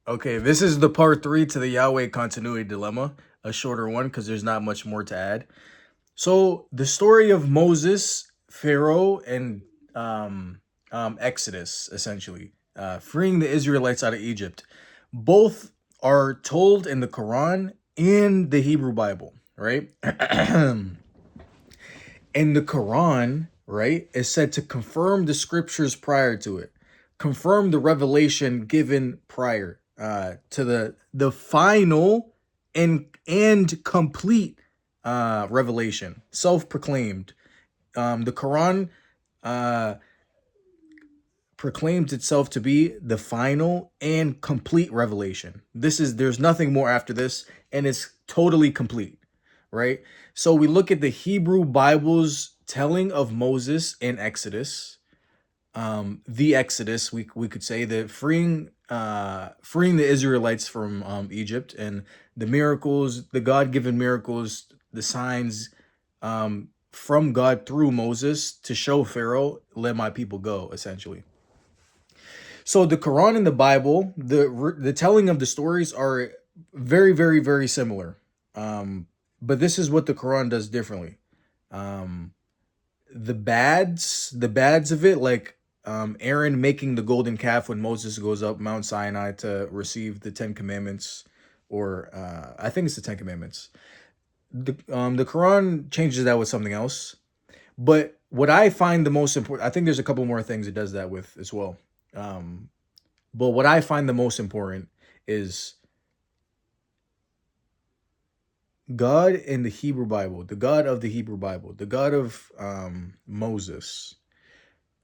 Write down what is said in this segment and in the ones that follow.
Okay, this is the part three to the Yahweh continuity dilemma, a shorter one because there's not much more to add. So the story of Moses, Pharaoh, and Exodus, essentially, freeing the Israelites out of Egypt, both are told in the Quran and the Hebrew Bible, right? And the Quran, right, is said to confirm the scriptures prior to it, confirm the revelation given prior to the final and complete revelation, self-proclaimed. The Quran uh, proclaims itself to be the final and complete revelation. There's nothing more after this, and it's totally complete, right? So we look at the Hebrew Bible's telling of Moses in Exodus, the Exodus, we could say, the freeing the Israelites from Egypt, and the miracles, the God-given miracles, the signs from God through Moses to show Pharaoh, let my people go, essentially. So the Quran and the Bible, the telling of the stories are very, very, very similar. But this is what the Quran does differently. Um, the bads of it, like Aaron making the golden calf when Moses goes up Mount Sinai to receive the Ten Commandments, or I think it's the Ten Commandments. The Quran changes that with something else. But what I find the most important, I think there's a couple more things it does that with as well. Um, but what I find the most important is God in the Hebrew Bible, the God of the Hebrew Bible, the God of Moses,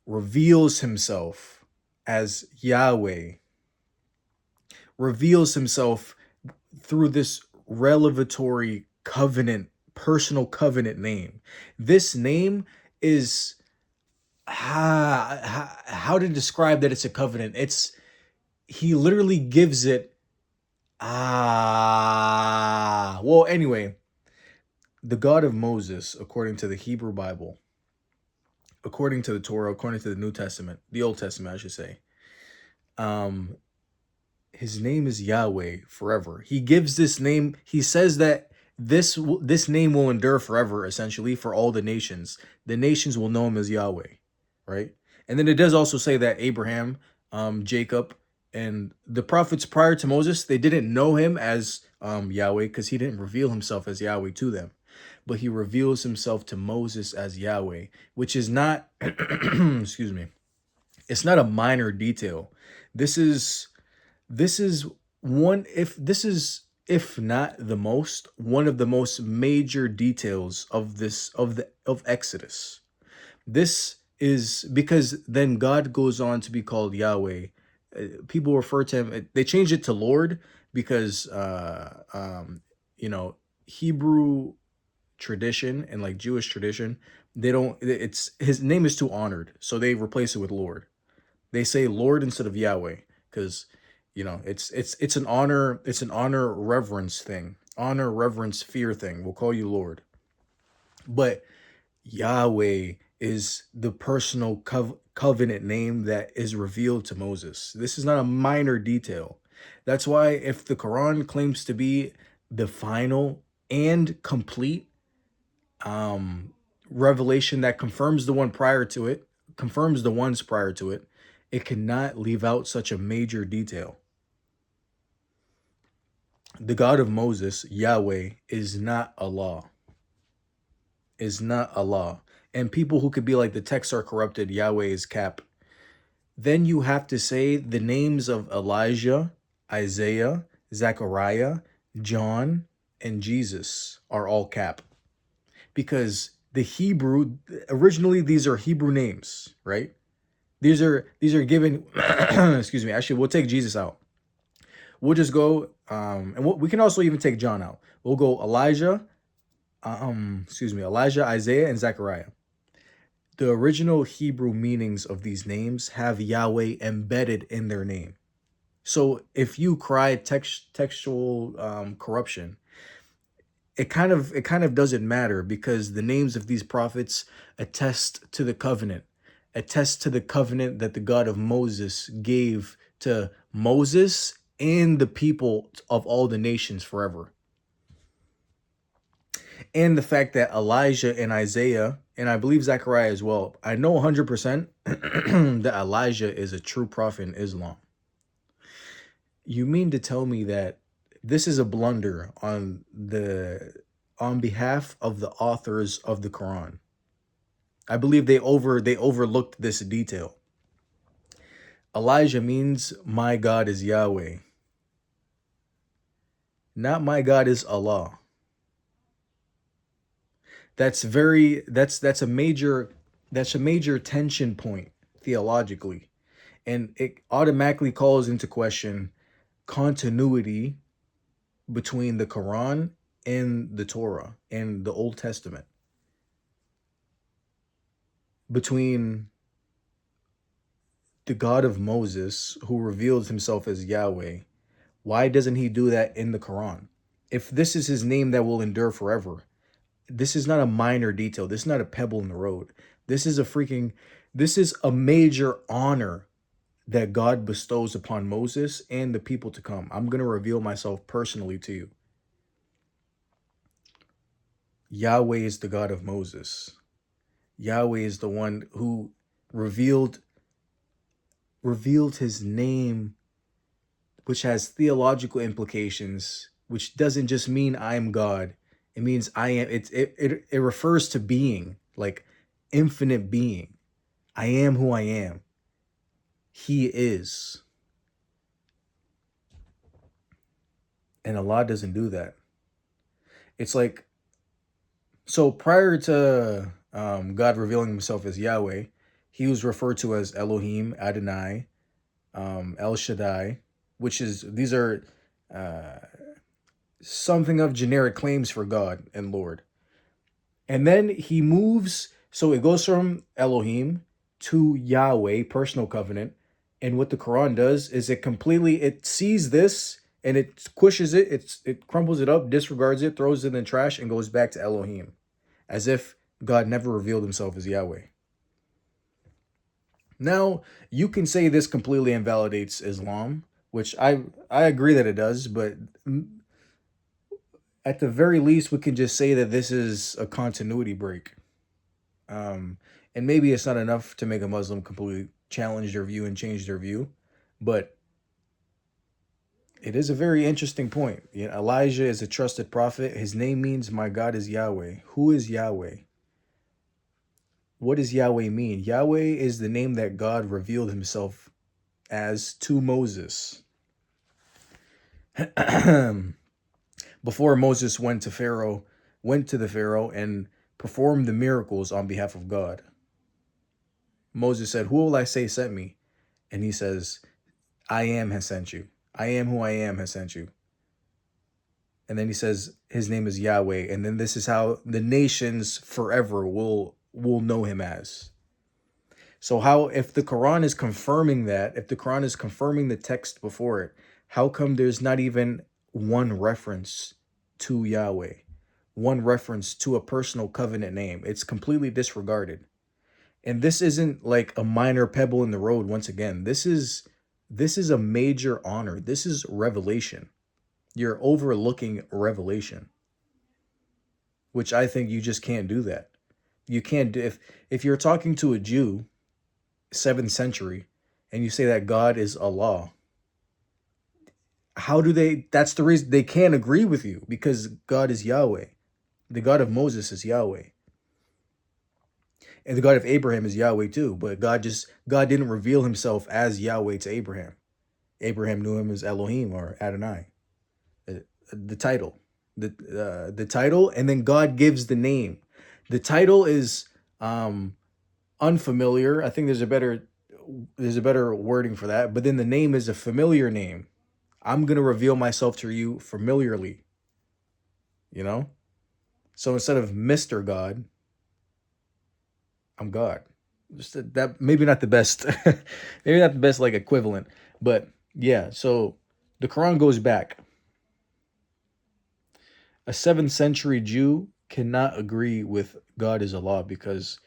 reveals himself as Yahweh, reveals himself through this revelatory covenant, personal covenant name. This name is how to describe that it's a covenant. He literally gives it well, anyway, the God of Moses, according to the Hebrew Bible, according to the Torah, according to the New Testament, the Old Testament, I should say, um, his name is Yahweh forever. He gives this name. He says that this name will endure forever, essentially, for all the nations. The nations will know him as Yahweh, right? And then it does also say that Abraham, Jacob, and the prophets prior to Moses, they didn't know him as Yahweh because he didn't reveal himself as Yahweh to them. But he reveals himself to Moses as Yahweh, which is not, excuse me, it's not a minor detail. This is this is one if this is if not the most one of the most major details of Exodus. This is because then God goes on to be called Yahweh. People refer to him, they changed it to Lord because you know, Hebrew tradition and like Jewish tradition, they don't, it's his name is too honored, so they replace it with Lord. They say Lord instead of Yahweh because, you know, it's an honor, it's an honor reverence thing, honor reverence fear thing. We'll call you Lord. But Yahweh is the personal covenant name that is revealed to Moses. This is not a minor detail. That's why if the Quran claims to be the final and complete revelation that confirms the one prior to it, confirms the ones prior to it, it cannot leave out such a major detail. The God of Moses, Yahweh, is not Allah. Is not Allah. And people who could be like the texts are corrupted, Yahweh is cap. Then you have to say the names of Elijah, Isaiah, Zechariah, John, and Jesus are all cap. Because the Hebrew, originally these are Hebrew names, right? These are given excuse me, actually we'll take Jesus out. We'll just go and we can also even take John out. We'll go Elijah, Elijah, Isaiah, and Zechariah. The original Hebrew meanings of these names have Yahweh embedded in their name. So if you cry textual corruption, it kind of doesn't matter because the names of these prophets attest to the covenant, attest to the covenant that the God of Moses gave to Moses and the people of all the nations forever. And the fact that Elijah and Isaiah, and I believe Zechariah as well, I know 100% that Elijah is a true prophet in Islam. You mean to tell me that this is a blunder on behalf of the authors of the Quran? I believe they overlooked this detail. Elijah means my God is Yahweh. Not my God is Allah. That's a major tension point theologically. And it automatically calls into question continuity between the Quran and the Torah and the Old Testament. Between the God of Moses, who revealed himself as Yahweh, why doesn't he do that in the Quran? If this is his name that will endure forever, this is not a minor detail. This is not a pebble in the road. This is a major honor that God bestows upon Moses and the people to come. I'm going to reveal myself personally to you. Yahweh is the God of Moses. Yahweh is the one who revealed his name, which has theological implications, which doesn't just mean I am God. It means I am. It refers to being, like infinite being. I am who I am. He is. And Allah doesn't do that. It's like, so prior to God revealing himself as Yahweh, he was referred to as Elohim, Adonai, El Shaddai, these are something of generic claims for God and Lord. And then he moves, so it goes from Elohim to Yahweh, personal covenant. And what the Quran does is it sees this and it squishes it, it crumbles it up, disregards it, throws it in the trash, and goes back to Elohim, as if God never revealed himself as Yahweh. Now, you can say this completely invalidates Islam, which I agree that it does, but at the very least, we can just say that this is a continuity break. And maybe it's not enough to make a Muslim completely challenge their view and change their view, but it is a very interesting point. Elijah is a trusted prophet. His name means my God is Yahweh. Who is Yahweh? What does Yahweh mean? Yahweh is the name that God revealed himself as to Moses. Before Moses went to the Pharaoh and performed the miracles on behalf of God. Moses said, "Who will I say sent me?" And he says, "I am has sent you. I am who I am has sent you." And then he says his name is Yahweh. And then this is how the nations forever will know him as. So how, if the Quran is confirming that, if the Quran is confirming the text before it, how come there's not even one reference to Yahweh, one reference to a personal covenant name? It's completely disregarded. And this isn't like a minor pebble in the road. Once again, this is a major honor. This is revelation. You're overlooking revelation, which I think you just can't do that. You can't do, if you're talking to a Jew, 7th century, and you say that God is Allah, that's the reason they can't agree with you, because God is Yahweh. The God of Moses is Yahweh. And the God of Abraham is Yahweh too, but God didn't reveal himself as Yahweh to Abraham. Abraham knew him as Elohim or Adonai. The title, and then God gives the name. The title is unfamiliar. I think there's a better wording for that. But then the name is a familiar name. I'm gonna reveal myself to you familiarly. So instead of Mr. God, I'm God. Just that maybe not the best, maybe not the best like equivalent, but yeah. So the Quran goes back. A 7th century Jew cannot agree with God is Allah, because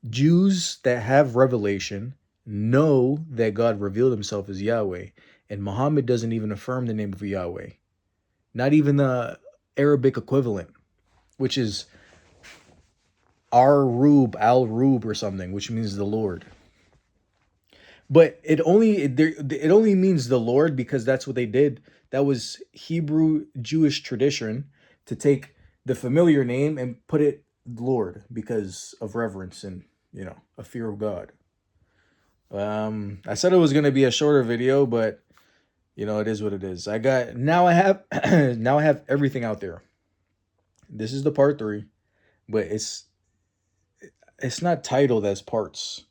Jews that have revelation know that God revealed himself as Yahweh. And Muhammad doesn't even affirm the name of Yahweh. Not even the Arabic equivalent, which is Al-Rub or something, which means the Lord. But it only means the Lord because that's what they did. That was Hebrew Jewish tradition to take the familiar name and put it Lord because of reverence and, a fear of God. I said it was going to be a shorter video, but it is what it is. I have now I have everything out there. This is the part 3, but it's not titled as parts.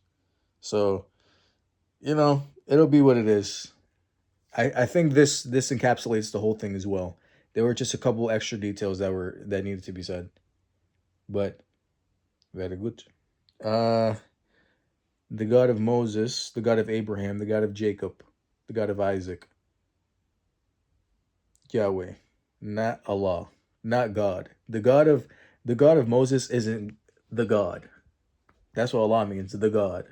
So, it'll be what it is. I think this encapsulates the whole thing as well. There were just a couple extra details that needed to be said. But very good. The God of Moses, the God of Abraham, the God of Jacob, the God of Isaac. Yahweh, not Allah, not God. The God of Moses isn't the God. That's what Allah means, the God.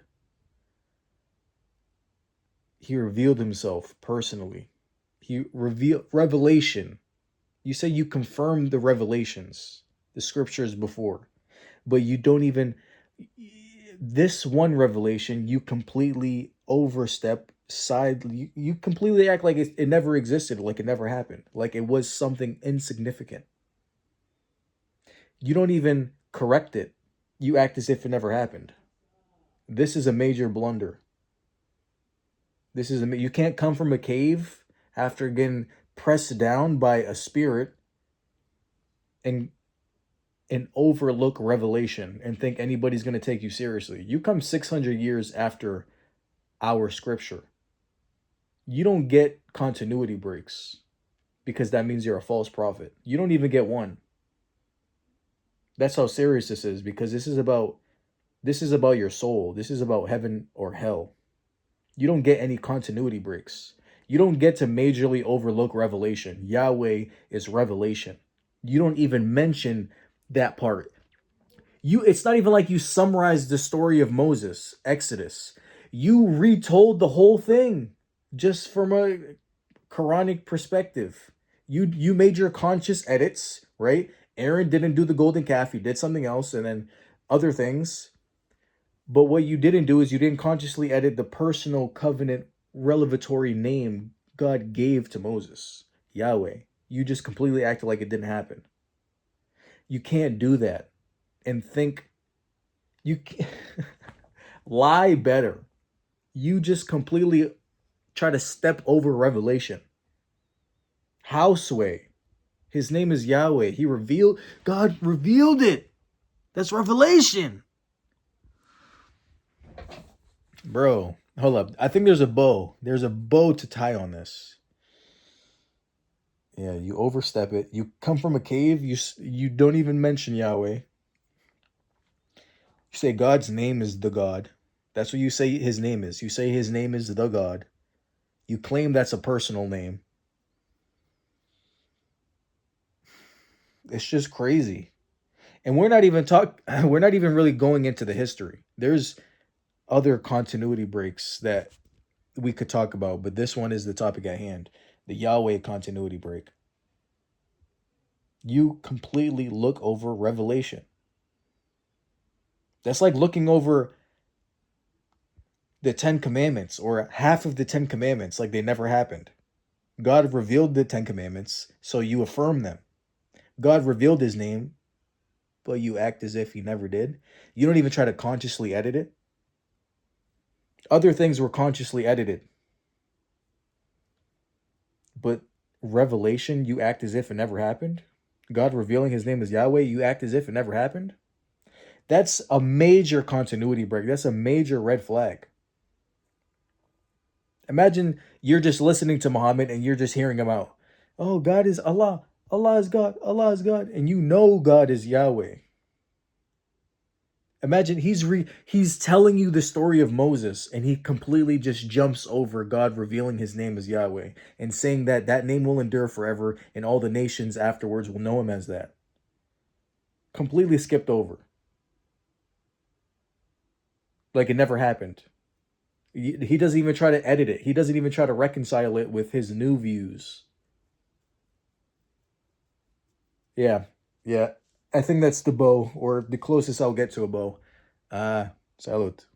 He revealed himself personally. He revealed revelation. You say you confirm the revelations, the scriptures before, but you don't even this one revelation you completely overstep you completely act like it never existed, like it never happened, like it was something insignificant. You don't even correct it. You act as if it never happened. This is a major blunder. You can't come from a cave after getting pressed down by a spirit and overlook revelation and think anybody's going to take you seriously. You come 600 years after our scripture. You don't get continuity breaks because that means you're a false prophet. You don't even get one. That's how serious this is, because this is about your soul. This is about heaven or hell. You don't get any continuity breaks. You don't get to majorly overlook revelation. Yahweh is revelation. You don't even mention that part. It's not even like you summarized the story of Moses, Exodus. You retold the whole thing just from a Quranic perspective. You made your conscious edits, right? Aaron didn't do the golden calf. He did something else and then other things. But what you didn't do is you didn't consciously edit the personal covenant revelatory name God gave to Moses, Yahweh. You just completely acted like it didn't happen. You can't do that and think you can't lie better. You just completely try to step over revelation. Houseway. His name is Yahweh. God revealed it. That's revelation. Bro, hold up. I think there's a bow. There's a bow to tie on this. Yeah, you overstep it. You come from a cave. You don't even mention Yahweh. You say God's name is the God. That's what you say his name is. You say his name is the God. You claim that's a personal name. It's just crazy. And we're not even really going into the history. There's other continuity breaks that we could talk about, but this one is the topic at hand. The Yahweh continuity break. You completely look over revelation. That's like looking over the 10 Commandments or half of the 10 Commandments like they never happened. God revealed the 10 Commandments, so you affirm them. God revealed his name, but you act as if he never did. You don't even try to consciously edit it. Other things were consciously edited. But revelation, you act as if it never happened. God revealing his name as Yahweh, you act as if it never happened. That's a major continuity break. That's a major red flag. Imagine you're just listening to Muhammad and you're just hearing him out. Oh, God is Allah. Allah is God. Allah is God. And you know God is Yahweh. Imagine he's telling you the story of Moses and he completely just jumps over God revealing his name as Yahweh and saying that name will endure forever and all the nations afterwards will know him as that. Completely skipped over. Like it never happened. He doesn't even try to edit it. He doesn't even try to reconcile it with his new views. Yeah, yeah. I think that's the bow, or the closest I'll get to a bow. Salute.